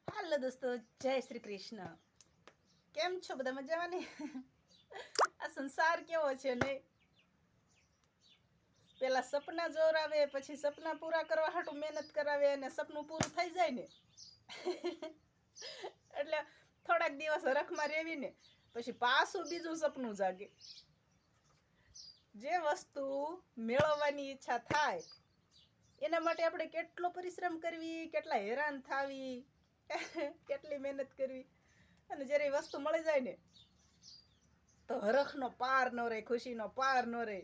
હાલો દોસ્તો, જય શ્રી કૃષ્ણ. કેમ છો બધા? મજામાં ને? આ સંસાર કેવો છે ને, પેલા સપના જોરાવે, પછી સપના પૂરા કરવા હાટું મહેનત કરાવે અને સપનું પૂરું થઈ જાય ને એટલે થોડાક દિવસ હરખમાં રેવી ને પછી પાછું બીજું સપનું જાગે. જે વસ્તુ મેળવવાની ઈચ્છા થાય એના માટે આપણે કેટલો પરિશ્રમ કરવી, કેટલા હેરાન થાવી, કેટલી મહેનત કરવી, અને જ્યારે વસ્તુ મળી જાય ને તો હરખનો પાર ન રહે, ખુશીનો પાર ન રહે.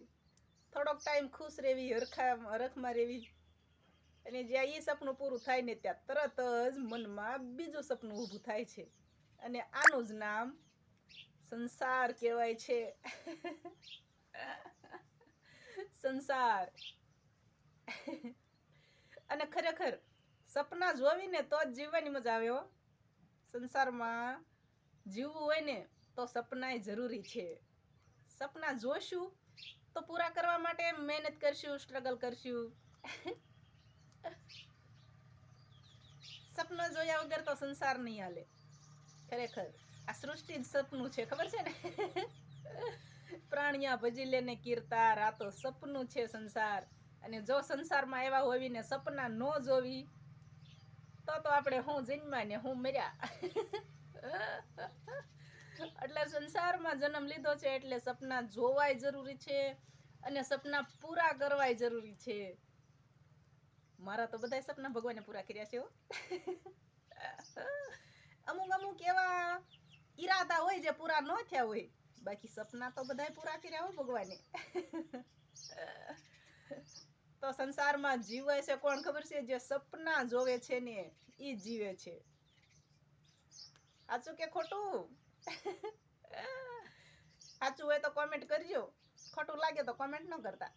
થોડોક ટાઈમ ખુશ રહેવી, હરખમાં રહેવી, અને જ્યાં એ સપનું પૂરું થાય ને ત્યાં તરત જ મનમાં બીજું સપનું ઊભું થાય છે, અને આનું જ નામ સંસાર કહેવાય છે. સંસાર. અને ખરેખર સપના જોવીને તો જ જીવવાની મજા આવે હો. સંસારમાં જીવવું હોય ને તો સપનાય જરૂરી છે. સપના જોશું તો પૂરા કરવા માટે મહેનત કરશું, સ્ટ્રગલ કરશું. સપના જોયા વગર તો સંસાર નહીં હાલે. ખરેખર આ સૃષ્ટિ જ સપનું છે, ખબર છે ને? પ્રાણિયા ભજી લેને કીર્તાર, આ તો સપનું છે સંસાર. અને જો સંસારમાં એવા હોવીને સપના ન જોવી તો આપણે હું જન્મ્યા ને હું મર્યા. એટલે સંસારમાં જન્મ લીધો છે એટલે સપના જોવાય જરૂરી છે અને સપના પૂરા કરવાય જરૂરી છે. મારા તો બધાય સપના ભગવાને પૂરા કર્યા છે હો. અમુક એવા ઈરાદા હોય જે પૂરા ન થયા હોય, બાકી સપના તો બધાય પૂરા કર્યા હોય ભગવાને. તો સંસારમાં જીવે છે કોણ ખબર છે? જે સપના જોવે છે ને ઈ જીવે છે. સાચું કે ખોટું? સાચું હોય તો કોમેન્ટ કરજો, ખોટું લાગે તો કોમેન્ટ ન કરતા.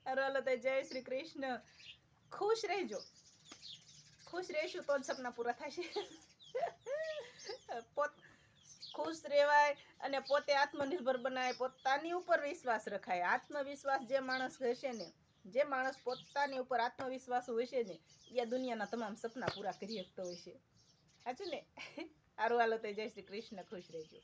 હાલો તો જય શ્રી કૃષ્ણ. ખુશ રહેજો. ખુશ રહેશું તો જ સપના પૂરા થશે. ખુશ રહેવાય અને પોતે આત્મનિર્ભર બનાય, પોતાની ઉપર વિશ્વાસ રખાય. આત્મવિશ્વાસ જે માણસ હશે ને, જે માણસ પોતાની ઉપર આત્મવિશ્વાસ હશે ને, એ દુનિયાના તમામ સપના પૂરા કરી શકતો હશે. સાચું ને? હારું, હાલો તો જય શ્રી કૃષ્ણ. ખુશ રહેજો.